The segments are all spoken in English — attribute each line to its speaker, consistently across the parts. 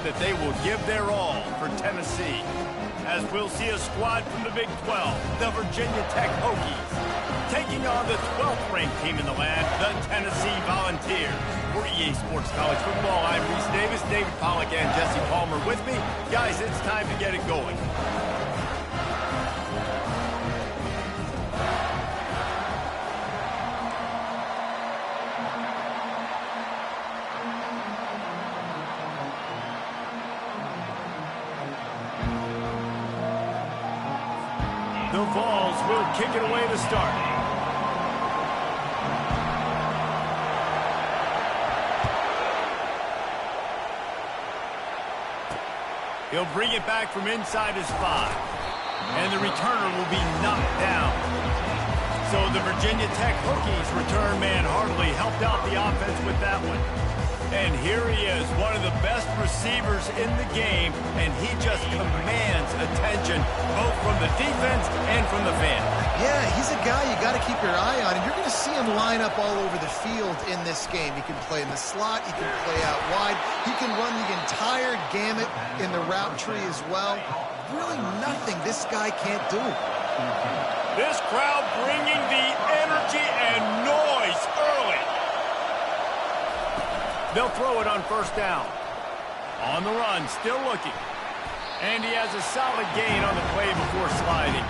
Speaker 1: that they will give their all for Tennessee. As we'll see a squad from the Big 12, the Virginia Tech Hokies, taking on the 12th ranked team in the land, the Tennessee Volunteers. For EA Sports College Football, I'm Reese Davis, David Pollack, and Jesse Palmer with me. Guys, it's time to get it going. The Vols will kick it away to start. He'll bring it back from inside his 5. And the returner will be knocked down. So the Virginia Tech Hokies return man Hardley helped out the offense with that one. And here he is, one of the best receivers in the game, and he just commands attention, both from the defense and from the fans.
Speaker 2: Yeah, he's a guy you got to keep your eye on, and you're going to see him line up all over the field in this game. He can play in the slot, he can play out wide, he can run the entire gamut in the route tree as well. Really nothing this guy can't do.
Speaker 1: This crowd bringing the energy and noise early. They'll throw it on first down. On the run, still looking. And he has a solid gain on the play before sliding.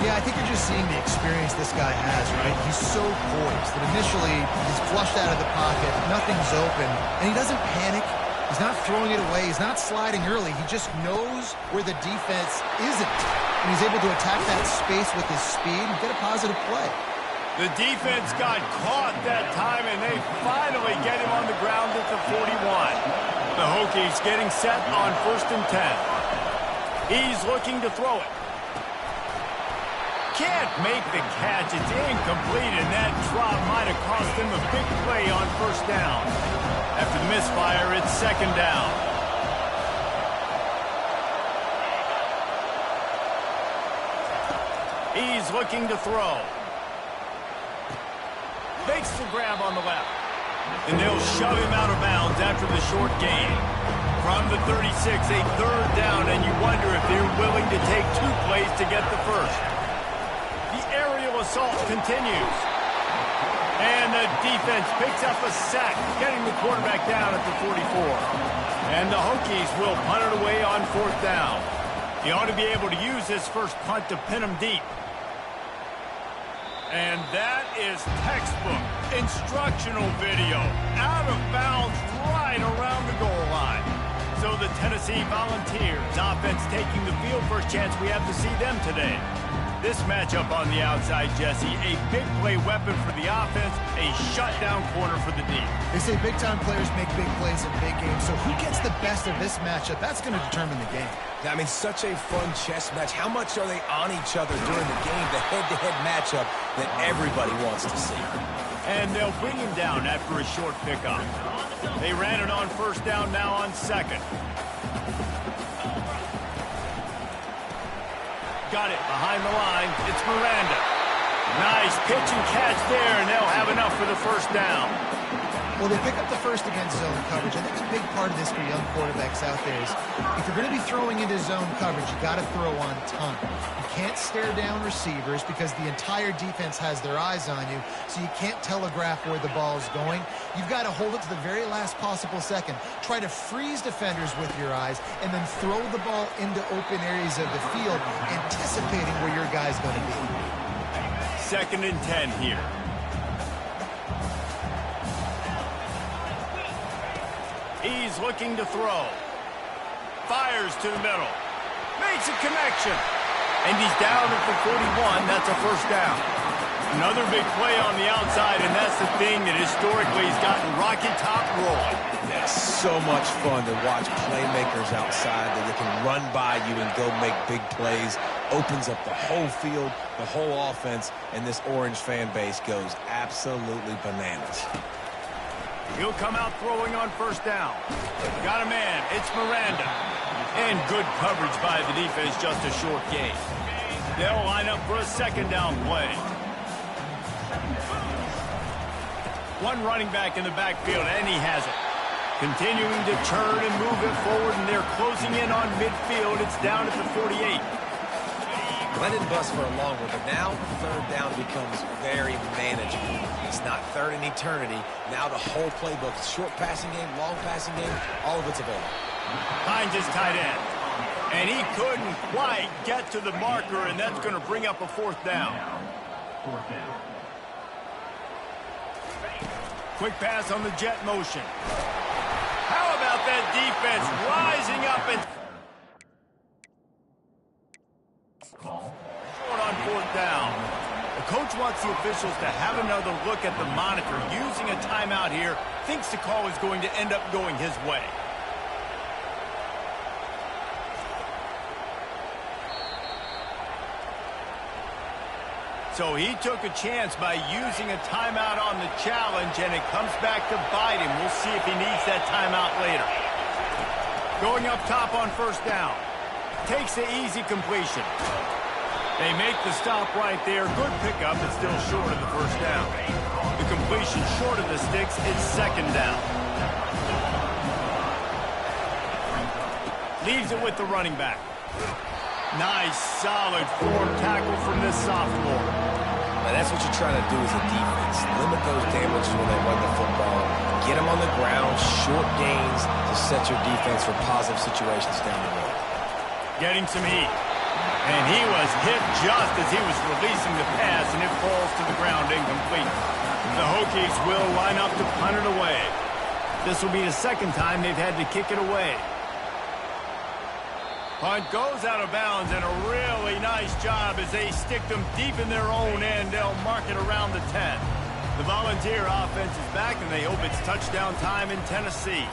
Speaker 2: Yeah, I think you're just seeing the experience this guy has, right? He's so poised that initially he's flushed out of the pocket, nothing's open, and he doesn't panic. He's not throwing it away. He's not sliding early. He just knows where the defense isn't. And he's able to attack that space with his speed and get a positive play.
Speaker 1: The defense got caught that time, and they finally get him on the ground at the 41. The Hokies getting set on 1st and 10. He's looking to throw it. Can't make the catch. It's incomplete, and that drop might have cost him a big play on first down. After the misfire, it's 2nd down. He's looking to throw. Makes the grab on the left. And they'll shove him out of bounds after the short gain. From the 36, a 3rd down, and you wonder if they're willing to take 2 plays to get the first. The aerial assault continues. And the defense picks up a sack, getting the quarterback down at the 44. And the Hokies will punt it away on 4th down. He ought to be able to use this first punt to pin him deep. And that is textbook instructional video. Out of bounds right around the goal line. So the Tennessee Volunteers offense taking the field. First chance we have to see them today. This matchup on the outside, Jesse, a big play weapon for the offense, a shutdown corner for the D.
Speaker 2: They say big-time players make big plays in big games, so who gets the best of this matchup? That's going to determine the game.
Speaker 3: I mean, such a fun chess match. How much are they on each other during the game, the head-to-head matchup that everybody wants to see?
Speaker 1: And they'll bring him down after a short pickup. They ran it on first down, now on 2nd. Got it behind the line. It's Miranda. Nice pitch and catch there, and they'll have enough for the first down.
Speaker 2: Well, they pick up the first against zone coverage. I think a big part of this for young quarterbacks out there is if you're going to be throwing into zone coverage, you got to throw on time. You can't stare down receivers because the entire defense has their eyes on you, so you can't telegraph where the ball is going. You've got to hold it to the very last possible second. Try to freeze defenders with your eyes and then throw the ball into open areas of the field, anticipating where your guy's going to be.
Speaker 1: 2nd and 10 here. He's looking to throw. Fires to the middle. Makes a connection. And he's down at the 41. That's a first down. Another big play on the outside, and that's the thing that historically has gotten Rocky Top rolling.
Speaker 3: That's so much fun to watch playmakers outside that they can run by you and go make big plays. Opens up the whole field, the whole offense, and this Orange fan base goes absolutely bananas.
Speaker 1: He'll come out throwing on first down. Got a man. It's Miranda. And good coverage by the defense, just a short gain. They'll line up for a 2nd down play. One running back in the backfield, and he has it. Continuing to turn and move it forward, and they're closing in on midfield. It's down at the 48.
Speaker 3: Well, that didn't bust for a long one, but now third down becomes very manageable. It's not third in eternity. Now the whole playbook, short passing game, long passing game, all of it's available.
Speaker 1: Hines is tight end. And he couldn't quite get to the marker, and that's going to bring up a fourth down. Quick pass on the jet motion. How about that defense rising up and short on fourth down? The coach wants the officials to have another look at the monitor. Using a timeout here, thinks the call is going to end up going his way. So he took a chance by using a timeout on the challenge, and it comes back to bite him. We'll see if he needs that timeout later. Going up top on first down. Takes the easy completion. They make the stop right there. Good pickup. It's still short of the first down. The completion short of the sticks. It's second down. Leaves it with the running back. Nice, solid form tackle from this sophomore.
Speaker 3: Now that's what you're trying to do as a defense. Limit those damages when they run the football. Get them on the ground, short gains to set your defense for positive situations down the road.
Speaker 1: Getting some heat. And he was hit just as he was releasing the pass, and it falls to the ground incomplete. The Hokies will line up to punt it away. This will be the second time they've had to kick it away. Punt goes out of bounds, and a really nice job as they stick them deep in their own end. They'll mark it around the 10. The Volunteer offense is back, and they hope it's touchdown time in Tennessee.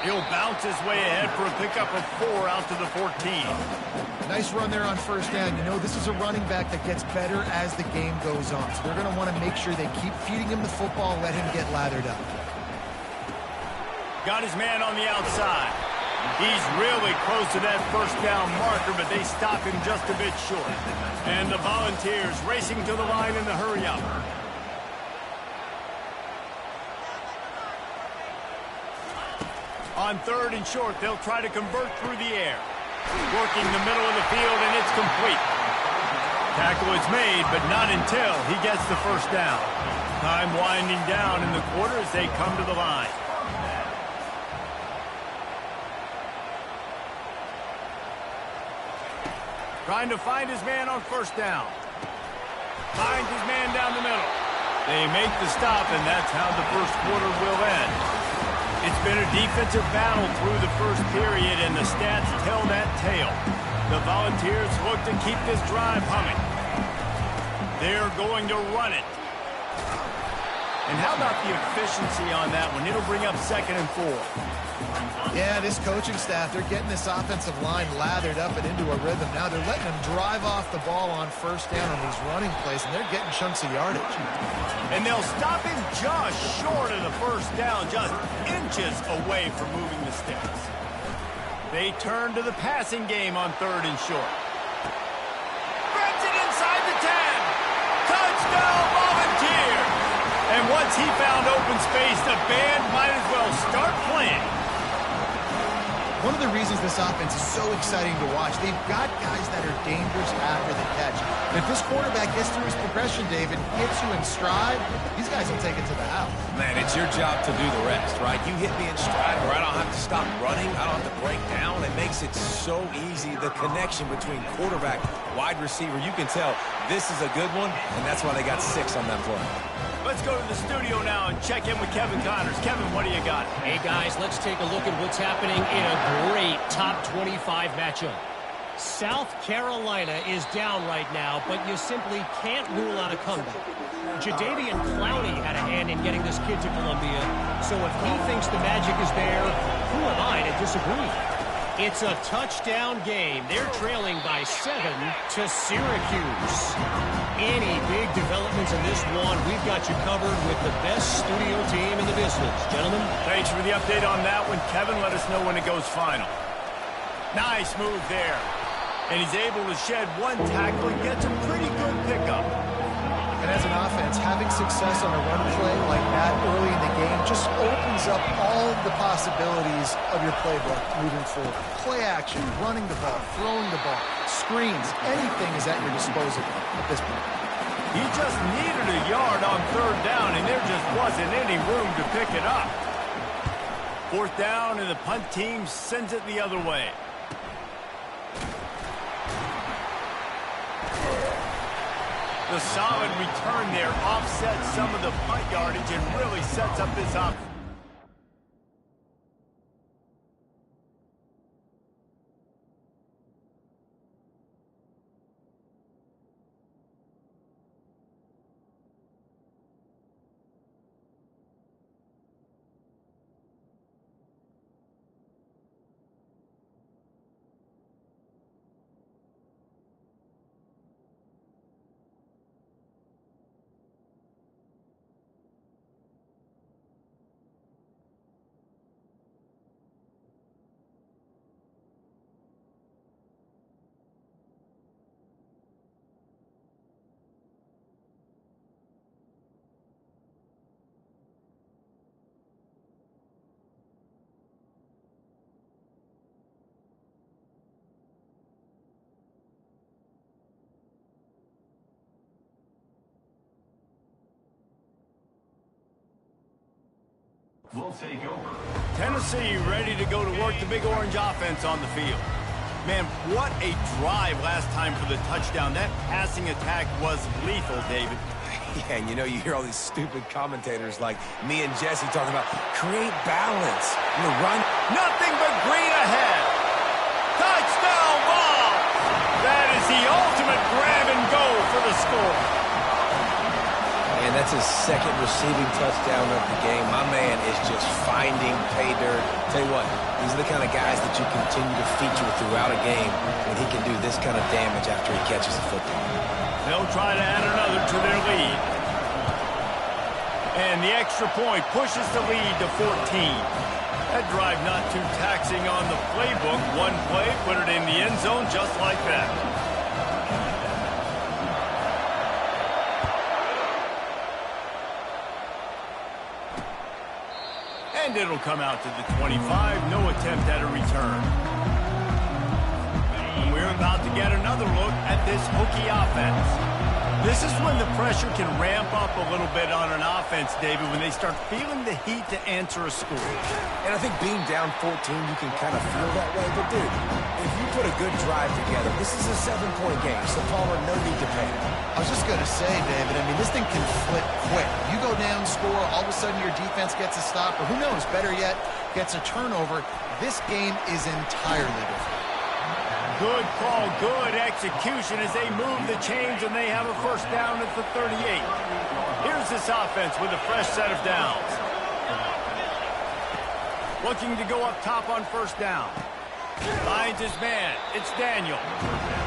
Speaker 1: He'll bounce his way ahead for a pickup of 4 out to the 14.
Speaker 2: Nice run there on first down. You know, this is a running back that gets better as the game goes on. So they're going to want to make sure they keep feeding him the football and let him get lathered up.
Speaker 1: Got his man on the outside. He's really close to that first down marker, but they stop him just a bit short. And the Volunteers racing to the line in the hurry-up. On third and short, they'll try to convert through the air. Working the middle of the field, and it's complete. Tackle is made, but not until he gets the first down. Time winding down in the quarter as they come to the line. Trying to find his man on first down. Finds his man down the middle. They make the stop, and that's how the first quarter will end. It's been a defensive battle through the first period, and the stats tell that tale. The Volunteers look to keep this drive humming. They're going to run it. And how about the efficiency on that one? It'll bring up 2nd and 4.
Speaker 2: Yeah, this coaching staff, they're getting this offensive line lathered up and into a rhythm. Now they're letting them drive off the ball on first down on these running plays, and they're getting chunks of yardage.
Speaker 1: And they'll stop him just short of the first down, just inches away from moving the sticks. They turn to the passing game on third and short. Grabs it inside the 10. Touchdown, Volunteers! And once he found open space, the band might as well start playing.
Speaker 2: One of the reasons this offense is so exciting to watch, they've got guys that are dangerous after the catch. And if this quarterback gets through his progression, David, gets you in stride, these guys will take it to the house.
Speaker 3: Man, it's your job to do the rest, right? You hit me in stride where I don't have to stop running, I don't have to break down. It makes it so easy, the connection between quarterback, wide receiver. You can tell this is a good one, and that's why they got 6 on that play.
Speaker 1: Let's go to the studio now and check in with Kevin Connors. Kevin, what do you got?
Speaker 4: Hey, guys, let's take a look at what's happening in a great top 25 matchup. South Carolina is down right now, but you simply can't rule out a comeback. Jadeveon Clowney had a hand in getting this kid to Columbia, so if he thinks the magic is there, who am I to disagree? It's a touchdown game. They're trailing by 7 to Syracuse. Any big developments in this one, we've got you covered with the best studio team in the business. Gentlemen.
Speaker 1: Thanks for the update on that one. Kevin, let us know when it goes final. Nice move there. And he's able to shed one tackle and gets a pretty good pickup.
Speaker 2: And And as an offense, having success on a run play like that early in the game just opens up all the possibilities of your playbook moving forward. Play action, running the ball, throwing the ball, screens, anything is at your disposal at this point.
Speaker 1: He just needed a yard on third down, and there just wasn't any room to pick it up. Fourth down, and the punt team sends it the other way. The solid return there offsets some of the punt yardage and really sets up this offense.
Speaker 5: Will take over.
Speaker 1: Tennessee ready to go to work the Big Orange offense on the field. Man, what a drive last time for the touchdown. That passing attack was lethal, David.
Speaker 3: Yeah, and you know, you hear all these stupid commentators like me and Jesse talking about create balance. You know, run.
Speaker 1: Nothing but green ahead. Touchdown ball. That is the ultimate grab and go for the score.
Speaker 3: And that's his second receiving touchdown of the game. My man is just finding pay dirt. Tell you what, these are the kind of guys that you continue to feature throughout a game when he can do this kind of damage after he catches the football.
Speaker 1: They'll try to add another to their lead. And the extra point pushes the lead to 14. That drive not too taxing on the playbook. One play, put it in the end zone just like that. And it'll come out to the 25. No attempt at a return. And we're about to get another look at this Hokie offense. This is when the pressure can ramp up a little bit on an offense, David, when they start feeling the heat to answer a score.
Speaker 3: And I think being down 14, you can kind of feel that way. But, dude, if you put a good drive together, this is a 7-point game, so Palmer, no need to panic.
Speaker 2: I was just going to say, David, I mean, this thing can flip quick. You go down, score, all of a sudden your defense gets a stop, or who knows, better yet, gets a turnover. This game is entirely different.
Speaker 1: Good call, good execution as they move the chains and they have a first down at the 38. Here's this offense with a fresh set of downs. Looking to go up top on first down. Finds his man. It's Daniel.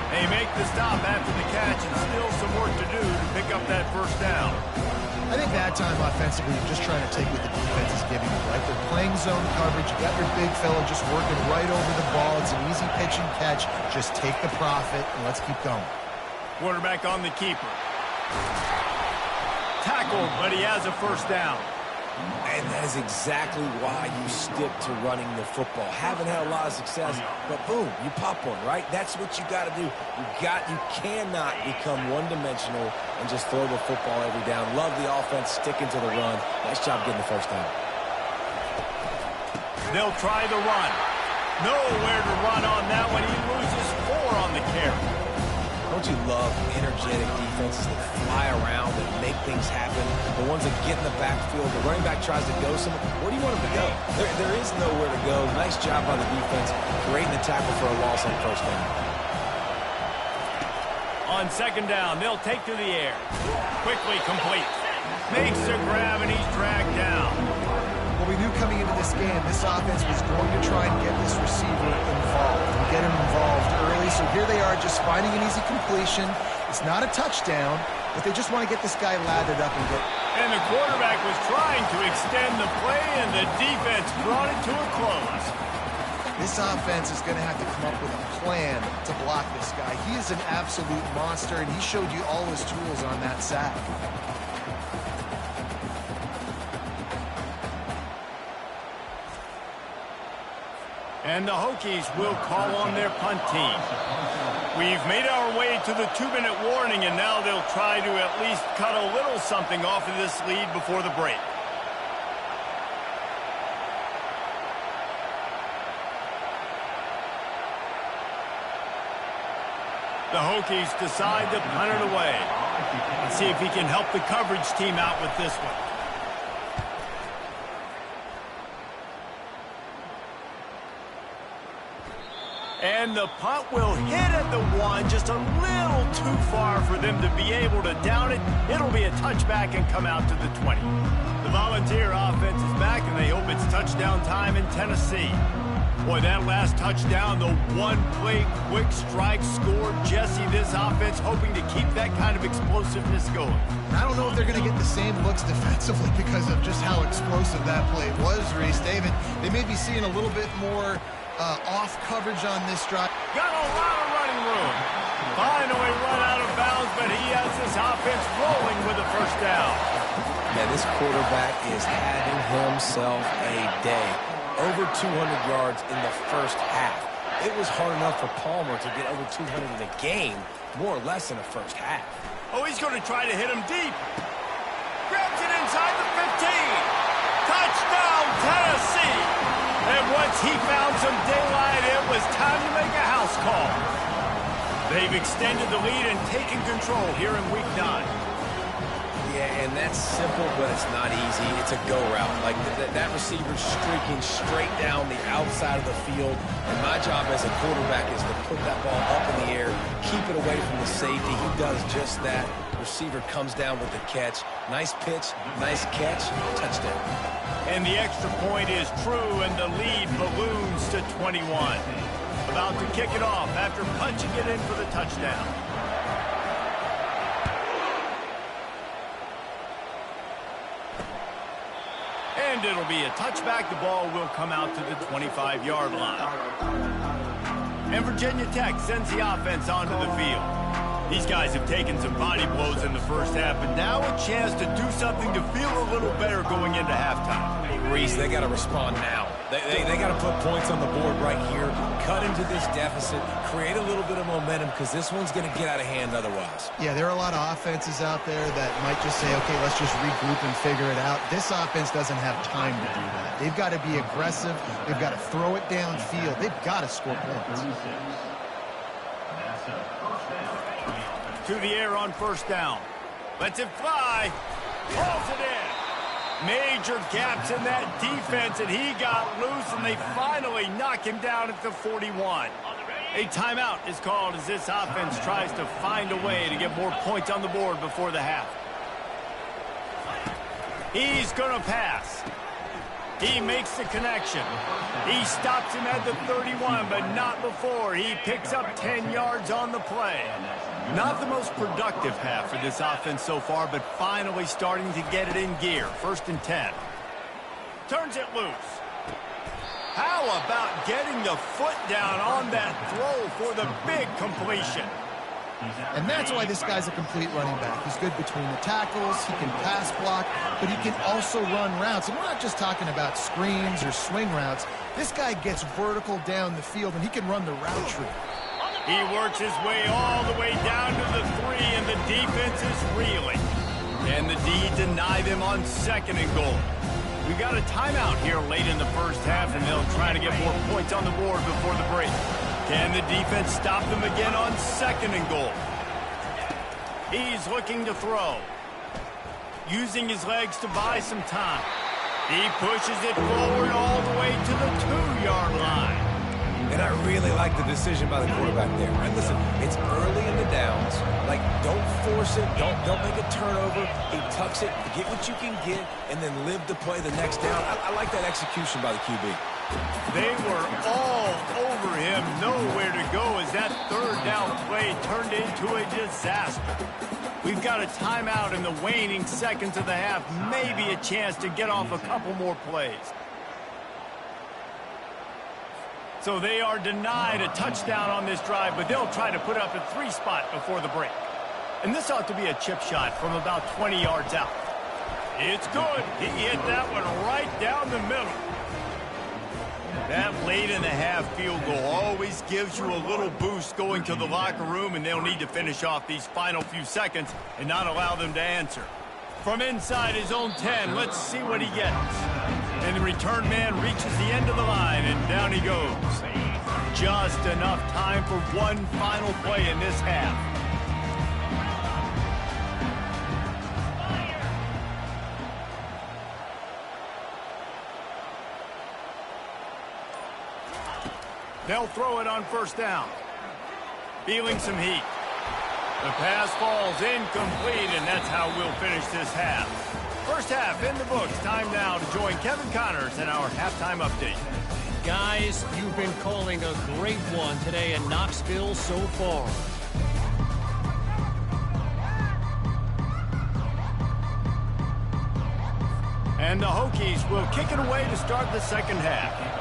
Speaker 1: They make the stop after the catch and still some work to do to pick up that first down.
Speaker 2: I think that time offensively, you're just trying to take what the defense is giving you, right? They're playing zone coverage. You got your big fella just working right over the ball. It's an easy pitch and catch. Just take the profit, and let's keep going.
Speaker 1: Quarterback on the keeper. Tackled, but he has a first down.
Speaker 3: And that is exactly why you stick to running the football. Haven't had a lot of success, but boom, you pop one, right? That's what you got to do. You cannot become one-dimensional and just throw the football every down. Love the offense sticking to the run. Nice job getting the first down.
Speaker 1: They'll try the run. Nowhere to run on that one. He loses 4 on the carry.
Speaker 3: Don't you love energetic defenses that fly around and make things happen? The ones that get in the backfield, the running back tries to go somewhere. Where do you want him to go? There is nowhere to go. Nice job by the defense, creating the tackle for a loss on first down.
Speaker 1: On second down, they'll take to the air. Quickly complete. Makes a grab, and he's dragged down.
Speaker 2: Well, we knew coming into this game, this offense was going to try and get this receiver involved and get him involved early. So here they are just finding an easy completion. It's not a touchdown, but they just want to get this guy lathered up and get.
Speaker 1: And the quarterback was trying to extend the play, and the defense brought it to a close.
Speaker 2: This offense is going to have to come up with a plan to block this guy. He is an absolute monster, and he showed you all his tools on that sack.
Speaker 1: And the Hokies will call on their punt team. We've made our way to the 2-minute warning, and now they'll try to at least cut a little something off of this lead before the break. The Hokies decide to punt it away. Let's see if he can help the coverage team out with this one. And the punt will hit at the 1, just a little too far for them to be able to down it. It'll be a touchback and come out to the 20. The Volunteer offense is back, and they hope it's touchdown time in Tennessee. Boy, that last touchdown, the one-play quick strike scored. Jesse, this offense hoping to keep that kind of explosiveness going.
Speaker 2: I don't know if they're going to get the same looks defensively because of just how explosive that play was, Reese. David, they may be seeing a little bit more off coverage on this drive.
Speaker 1: Got a lot of running room. Finally run out of bounds, but he has this offense rolling with a first down.
Speaker 3: Yeah, this quarterback is having himself a day. Over 200 yards in the first half. It was hard enough for Palmer to get over 200 in a game, more or less in the first half.
Speaker 1: Oh, he's going to try to hit him deep. Grabs it inside the 15. Touchdown, Tennessee. And once he found some daylight, it was time to make a house call. They've extended the lead and taken control here in Week 9.
Speaker 3: Yeah, and that's simple, but it's not easy. It's a go route. Like that receiver's streaking straight down the outside of the field, and my job as a quarterback is to put that ball up in the air, keep it away from the safety. He does just that. Receiver comes down with the catch. Nice pitch, nice catch, touchdown.
Speaker 1: And the extra point is true, and the lead balloons to 21. About to kick it off after punching it in for the touchdown. And it'll be a touchback. The ball will come out to the 25-yard line. And Virginia Tech sends the offense onto the field. These guys have taken some body blows in the first half, but now a chance to do something to feel a little better going into halftime.
Speaker 3: Reese, they got to respond now. They got to put points on the board right here, cut into this deficit, create a little bit of momentum, because this one's going to get out of hand otherwise.
Speaker 2: Yeah, there are a lot of offenses out there that might just say, okay, let's just regroup and figure it out. This offense doesn't have time to do that. They've got to be aggressive. They've got to throw it downfield. They've got to score points.
Speaker 1: To the air on first down. Lets it fly. Pulls it in. Major gaps in that defense, and he got loose, and they finally knock him down at the 41. A timeout is called as this offense tries to find a way to get more points on the board before the half. He's going to pass. He makes the connection. He stops him at the 31, but not before. He picks up 10 yards on the play. Not the most productive half for this offense so far, but finally starting to get it in gear. 1st and 10. Turns it loose. How about getting the foot down on that throw for the big completion?
Speaker 2: And that's why this guy's a complete running back. He's good between the tackles, he can pass block, but he can also run routes. And we're not just talking about screens or swing routes. This guy gets vertical down the field, and he can run the route tree.
Speaker 1: He works his way all the way down to the 3, and the defense is reeling. And the D deny them on 2nd and goal. We've got a timeout here late in the first half, and they'll try to get more points on the board before the break. Can the defense stop them again on 2nd and goal? He's looking to throw. Using his legs to buy some time. He pushes it forward all the way to the 2-yard line.
Speaker 3: And I really like the decision by the quarterback there. And listen, it's early in the downs. Like, don't force it. Don't make a turnover. He tucks it, get what you can get, and then live to play the next down. I like that execution by the QB.
Speaker 1: They were all over him, nowhere to go as that 3rd down play turned into a disaster. We've got a timeout in the waning seconds of the half, maybe a chance to get off a couple more plays. So they are denied a touchdown on this drive, but they'll try to put up a 3 spot before the break. And this ought to be a chip shot from about 20 yards out. It's good. He hit that one right down the middle. That late in the half field goal always gives you a little boost going to the locker room, and they'll need to finish off these final few seconds and not allow them to answer. From inside his own 10, let's see what he gets. And the return man reaches the end of the line, and down he goes. Just enough time for one final play in this half. They'll throw it on first down. Feeling some heat. The pass falls incomplete, and that's how we'll finish this half. First half in the books. Time now to join Kevin Connors in our halftime update.
Speaker 4: Guys, you've been calling a great one today in Knoxville so far.
Speaker 1: And the Hokies will kick it away to start the second half.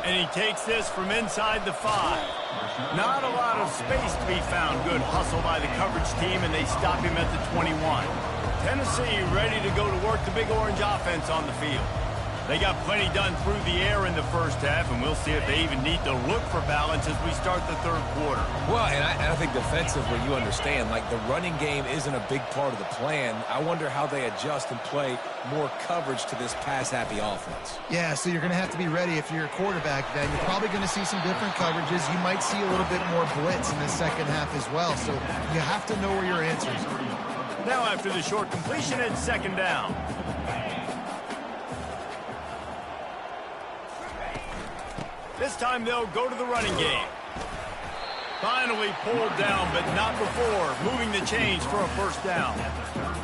Speaker 1: And he takes this from inside the 5. Not a lot of space to be found. Good hustle by the coverage team, and they stop him at the 21. Tennessee ready to go to work the Big Orange offense on the field. They got plenty done through the air in the first half, and we'll see if they even need to look for balance as we start the third quarter.
Speaker 3: Well, and I think defensively, you understand, like the running game isn't a big part of the plan. I wonder how they adjust and play more coverage to this pass-happy offense.
Speaker 2: Yeah, so you're going to have to be ready if you're a quarterback then. You're probably going to see some different coverages. You might see a little bit more blitz in the second half as well, so you have to know where your answers are.
Speaker 1: Now after the short completion, it's second down. This time they'll go to the running game. Finally pulled down, but not before. Moving the chains for a first down.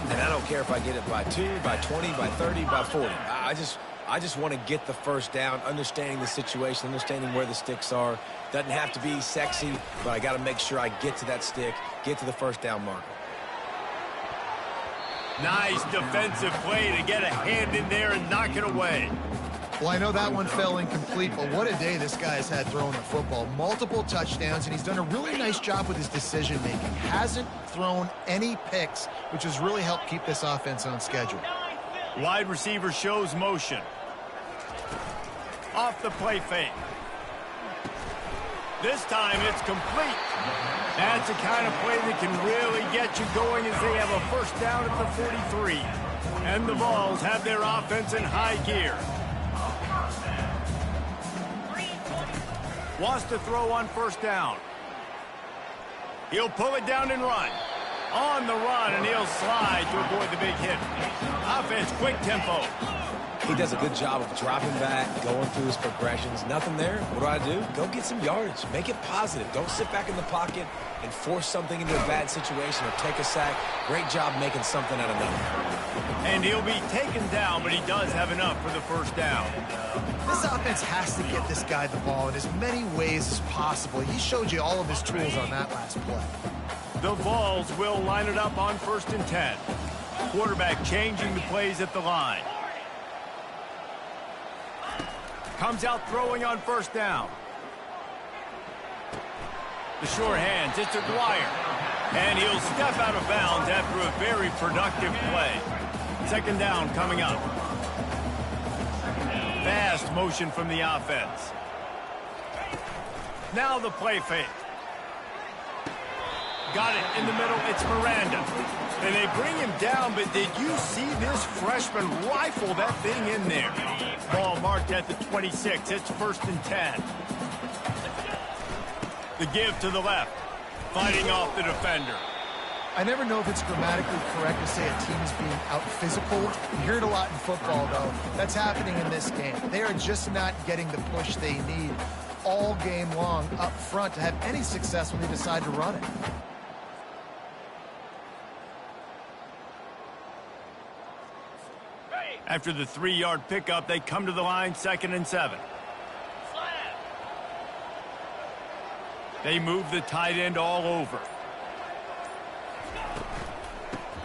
Speaker 3: And I don't care if I get it by 2, by 20, by 30, by 40. I just want to get the first down, understanding the situation, understanding where the sticks are. Doesn't have to be sexy, but I got to make sure I get to that stick, get to the first down marker.
Speaker 1: Nice defensive play to get a hand in there and knock it away.
Speaker 2: Well, I know that one fell incomplete, but what a day this guy's had throwing the football. Multiple touchdowns, and he's done a really nice job with his decision-making. Hasn't thrown any picks, which has really helped keep this offense on schedule.
Speaker 1: Wide receiver shows motion. Off the play fake. This time it's complete. That's the kind of play that can really get you going as they have a first down at the 43. And the Vols have their offense in high gear. Wants to throw on first down. He'll pull it down and run. On the run, and he'll slide to avoid the big hit. Offense, quick tempo.
Speaker 3: He does a good job of dropping back, going through his progressions. Nothing there. What do? Go get some yardage. Make it positive. Don't sit back in the pocket and force something into a bad situation or take a sack. Great job making something out of nothing.
Speaker 1: And he'll be taken down, but he does have enough for the first down.
Speaker 2: This offense has to get this guy the ball in as many ways as possible. He showed you all of his tools on that last play.
Speaker 1: The Vols will line it up on 1st and 10. Quarterback changing the plays at the line. Comes out throwing on first down. The short hands, it's Aguirre. And he'll step out of bounds after a very productive play. Second down coming up. Fast motion from the offense. Now the play fake. Got it in the middle. It's Miranda. And they bring him down, but did you see this freshman rifle that thing in there? Ball marked at the 26. It's 1st and 10. The give to the left. Fighting off the defender.
Speaker 2: I never know if it's grammatically correct to say a team is being out-physical. You hear it a lot in football, though. That's happening in this game. They are just not getting the push they need all game long up front to have any success when they decide to run it.
Speaker 1: After the 3-yard pickup, they come to the line 2nd and 7. They move the tight end all over.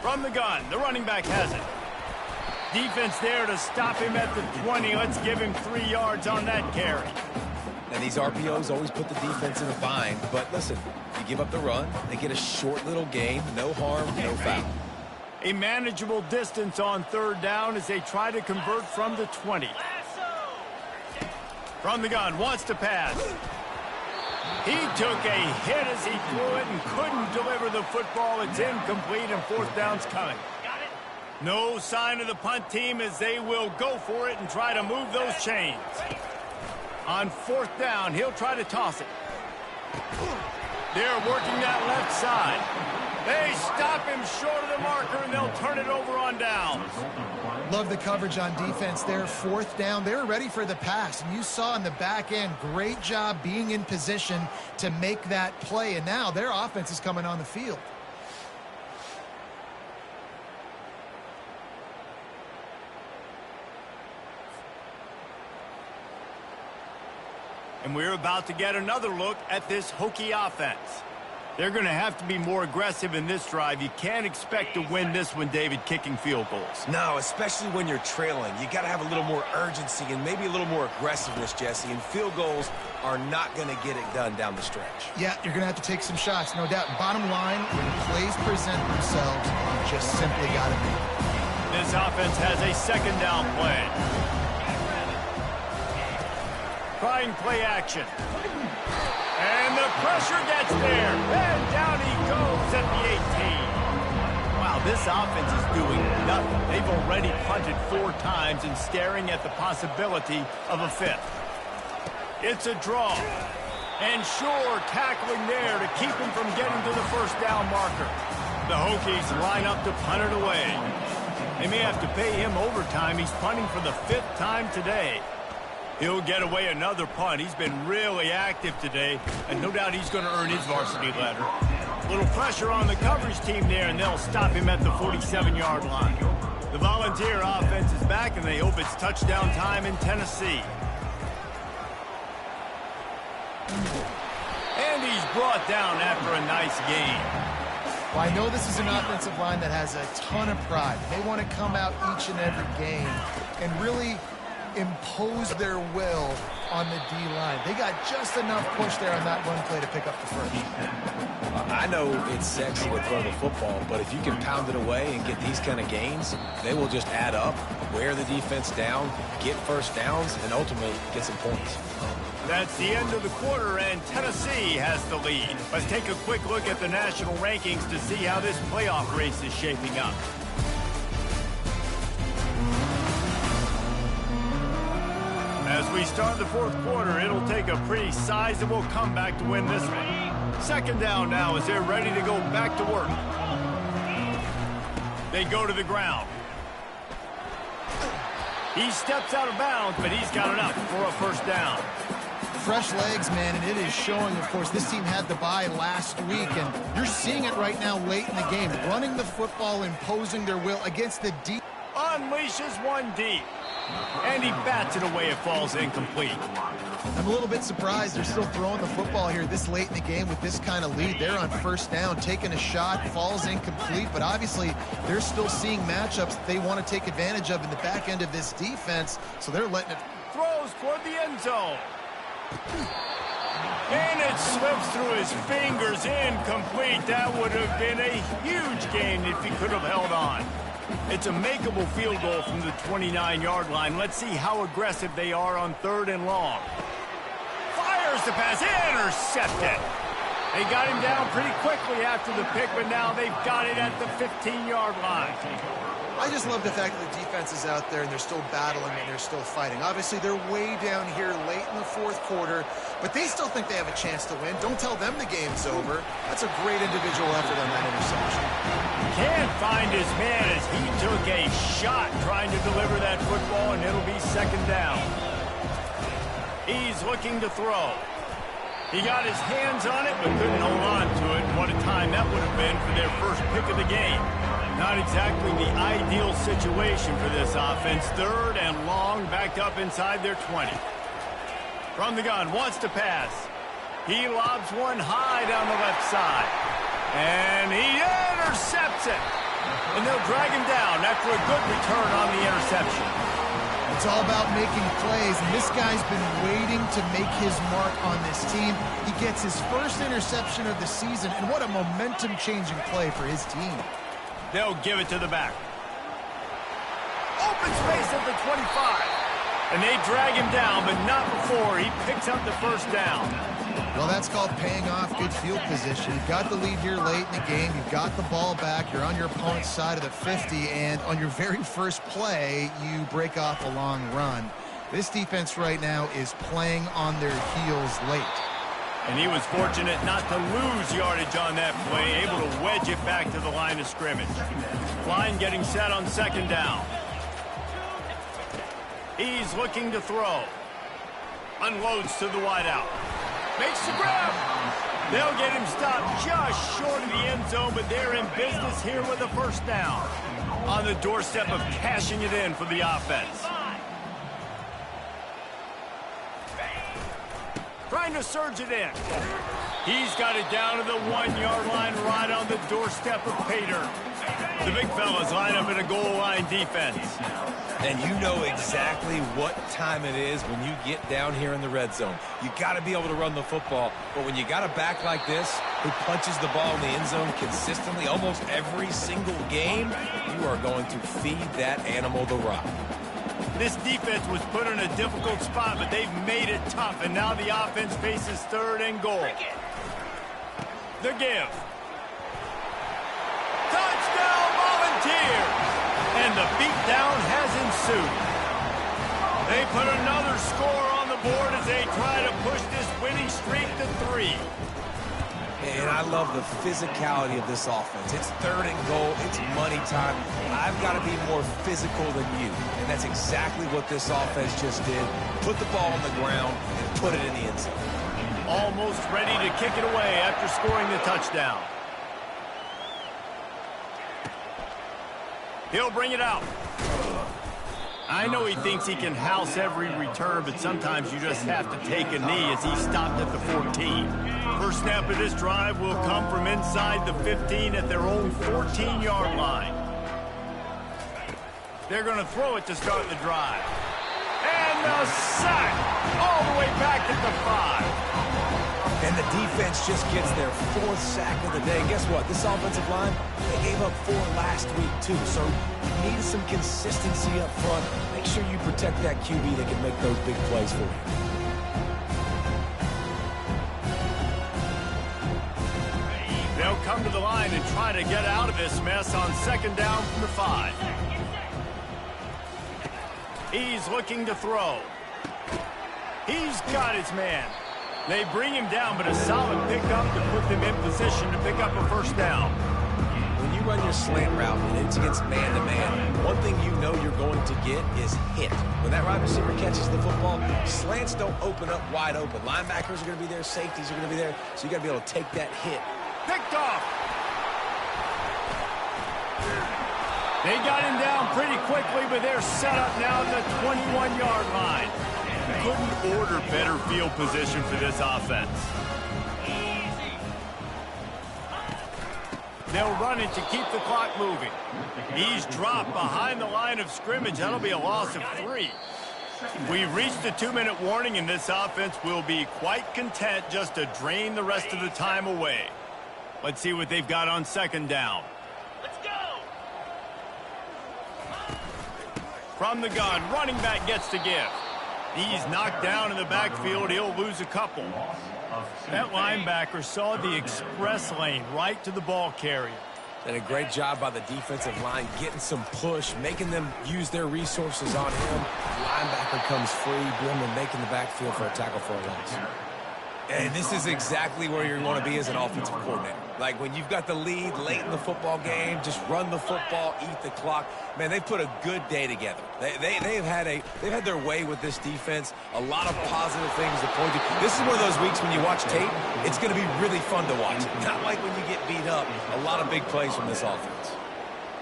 Speaker 1: From the gun, the running back has it. Defense there to stop him at the 20. Let's give him 3 yards on that carry.
Speaker 3: And these RPOs always put the defense in a bind. But listen, you give up the run, they get a short little gain, no harm, no foul.
Speaker 1: A manageable distance on 3rd down as they try to convert from the 20. From the gun, wants to pass. He took a hit as he threw it and couldn't deliver the football. It's incomplete and 4th down's coming. No sign of the punt team as they will go for it and try to move those chains. On 4th down, he'll try to toss it. They're working that left side. They stop him short of the marker, and they'll turn it over on downs.
Speaker 2: Love the coverage on defense there. 4th down, they're ready for the pass. And you saw in the back end, great job being in position to make that play. And now their offense is coming on the field.
Speaker 1: And we're about to get another look at this Hokie offense. They're going to have to be more aggressive in this drive. You can't expect to win this one, David, kicking field goals.
Speaker 3: No, especially when you're trailing. You got to have a little more urgency and maybe a little more aggressiveness, Jesse. And field goals are not going to get it done down the stretch.
Speaker 2: Yeah, you're going to have to take some shots, no doubt. Bottom line, when plays present themselves, you just simply got to make it.
Speaker 1: This offense has a 2nd down play. Trying play action. And the pressure gets there. And down he goes at the 18. Wow, this offense is doing nothing. They've already punted 4 times and staring at the possibility of a 5th. It's a draw. And Shore tackling there to keep him from getting to the 1st down marker. The Hokies line up to punt it away. They may have to pay him overtime. He's punting for the 5th time today. He'll get away another punt. He's been really active today, and no doubt he's going to earn his varsity letter. Little pressure on the coverage team there, and they'll stop him at the 47-yard line. The Volunteer offense is back, and they hope it's touchdown time in Tennessee. And he's brought down after a nice gain.
Speaker 2: Well, I know this is an offensive line that has a ton of pride. They want to come out each and every game and really impose their will on the D-line. They got just enough push there on that run play to pick up the 1st.
Speaker 3: I know it's sexy to throw the football, but if you can pound it away and get these kind of gains, they will just add up, wear the defense down, get 1st downs, and ultimately get some points.
Speaker 1: That's the end of the quarter, and Tennessee has the lead. Let's take a quick look at the national rankings to see how this playoff race is shaping up. As we start the 4th quarter, it'll take a pretty sizable comeback to win this one. 2nd down now as they're ready to go back to work. They go to the ground. He steps out of bounds, but he's got enough for a 1st down.
Speaker 2: Fresh legs, man, and it is showing, of course. This team had the bye last week, and you're seeing it right now late in the game. Running the football, imposing their will against the deep.
Speaker 1: Unleashes one deep. And he bats it away. It falls incomplete.
Speaker 2: I'm a little bit surprised they're still throwing the football here this late in the game with this kind of lead. They're on 1st down, taking a shot, falls incomplete, but obviously they're still seeing matchups that they want to take advantage of in the back end of this defense, so they're letting it.
Speaker 1: Throws toward the end zone. And it slips through his fingers, incomplete. That would have been a huge gain if he could have held on. It's a makeable field goal from the 29-yard line. Let's see how aggressive they are on 3rd and long. Fires the pass, intercepted. They got him down pretty quickly after the pick, but now they've got it at the 15-yard line.
Speaker 2: I just love the fact that the defense is out there and they're still battling and they're still fighting. Obviously, they're way down here late in the 4th quarter, but they still think they have a chance to win. Don't tell them the game's over. That's a great individual effort on that interception.
Speaker 1: Can't find his man as he took a shot trying to deliver that football, and it'll be 2nd down. He's looking to throw. He got his hands on it, but couldn't hold on to it. What a time that would have been for their first pick of the game. Not exactly the ideal situation for this offense. 3rd and long, backed up inside their 20. From the gun, wants to pass. He lobs one high down the left side. And he intercepts it. And they'll drag him down after a good return on the interception.
Speaker 2: It's all about making plays, and this guy's been waiting to make his mark on this team. He gets his first interception of the season, and what a momentum-changing play for his team.
Speaker 1: They'll give it to the back. Open space at the 25. And they drag him down, but not before he picks up the first down.
Speaker 2: Well, that's called paying off good field position. You've got the lead here late in the game. You've got the ball back. You're on your opponent's side of the 50, and on your very first play, you break off a long run. This defense right now is playing on their heels late.
Speaker 1: And he was fortunate not to lose yardage on that play, able to wedge it back to the line of scrimmage. Line getting set on second down. He's looking to throw. Unloads to the wideout. Makes the grab. They'll get him stopped just short of the end zone, but they're in business here with a first down. On the doorstep of cashing it in for the offense. Trying to surge it in. He's got it down to the 1-yard line right on the doorstep of Pater. The big fellas line up in a goal line defense.
Speaker 3: And you know exactly what time it is when you get down here in the red zone. You got to be able to run the football, but when you got a back like this who punches the ball in the end zone consistently almost every single game, you are going to feed that animal the rock.
Speaker 1: This defense was put in a difficult spot, but they've made it tough, and now the offense faces third and goal. The give. Touchdown Volunteers! And the beatdown has ensued. They put another score on the board as they try to push this winning streak to 3.
Speaker 3: And I love the physicality of this offense. It's third and goal. It's money time. I've got to be more physical than you. And that's exactly what this offense just did. Put the ball on the ground and put it in the end zone.
Speaker 1: Almost ready to kick it away after scoring the touchdown. He'll bring it out. I know he thinks he can house every return, but sometimes you just have to take a knee as he stopped at the 14. First snap of this drive will come from inside the 15 at their own 14-yard line. They're going to throw it to start the drive. And the sack all the way back at the 5.
Speaker 3: And the defense just gets their 4th sack of the day. And guess what? This offensive line, they gave up 4 last week, too. So you need some consistency up front. Make sure you protect that QB that can make those big plays for you.
Speaker 1: They'll come to the line and try to get out of this mess on second down from the 5. He's looking to throw. He's got his man. They bring him down, but a solid pickup to put them in position to pick up a first down.
Speaker 3: When you run your slant route and it's against man-to-man, one thing you know you're going to get is hit. When that wide receiver catches the football, slants don't open up wide open. Linebackers are going to be there, safeties are going to be there, so you got to be able to take that hit.
Speaker 1: Picked off. They got him down pretty quickly, but they're set up now at the 21-yard line. Couldn't order better field position for this offense. They'll run it to keep the clock moving. He's dropped behind the line of scrimmage. That'll be a loss of 3. We've reached the 2-minute warning, and this offense will be quite content just to drain the rest of the time away. Let's see what they've got on second down. Let's go! From the gun, running back gets to give. He's knocked down in the backfield. He'll lose a couple. That linebacker saw the express lane right to the ball carrier.
Speaker 3: And a great job by the defensive line getting some push, making them use their resources on him. The linebacker comes free, Brimley making the backfield for a tackle for a loss. And this is exactly where you're going to be as an offensive coordinator. Like when you've got the lead late in the football game, just run the football, eat the clock. Man, they put a good day together. They've had their way with this defense. A lot of positive things to point to. This is one of those weeks when you watch tape, it's going to be really fun to watch. Not like when you get beat up. A lot of big plays from this offense.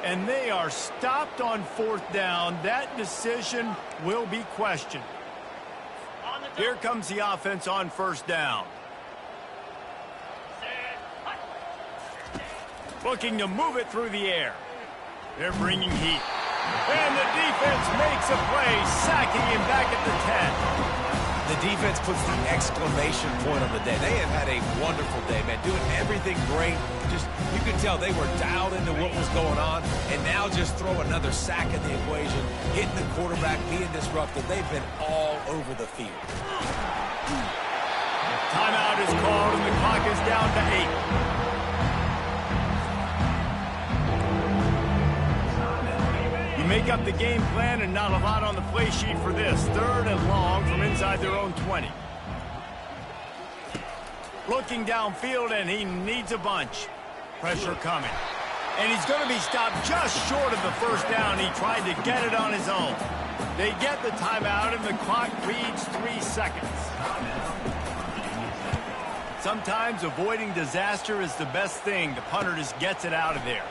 Speaker 1: And they are stopped on 4th down. That decision will be questioned. Here comes the offense on first down. Looking to move it through the air. They're bringing heat. And the defense makes a play, sacking him back at the 10.
Speaker 3: The defense puts the exclamation point on the day. They have had a wonderful day, man, doing everything great. Just, you could tell they were dialed into what was going on, and now just throw another sack in the equation, hitting the quarterback, being disruptive. They've been all over the field.
Speaker 1: Timeout is called, and the clock is down to 8. Make up the game plan and not a lot on the play sheet for this. 3rd and long from inside their own 20. Looking downfield, and he needs a bunch. Pressure coming. And he's going to be stopped just short of the first down. He tried to get it on his own. They get the timeout, and the clock reads 3 seconds. Sometimes avoiding disaster is the best thing. The punter just gets it out of there.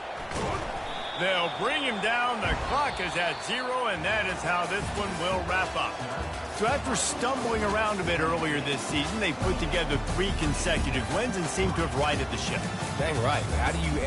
Speaker 1: They'll bring him down. The clock is at 0, and that is how this one will wrap up. So after stumbling around a bit earlier this season, they put together 3 consecutive wins and seem to have righted the ship.
Speaker 3: Dang right. How do you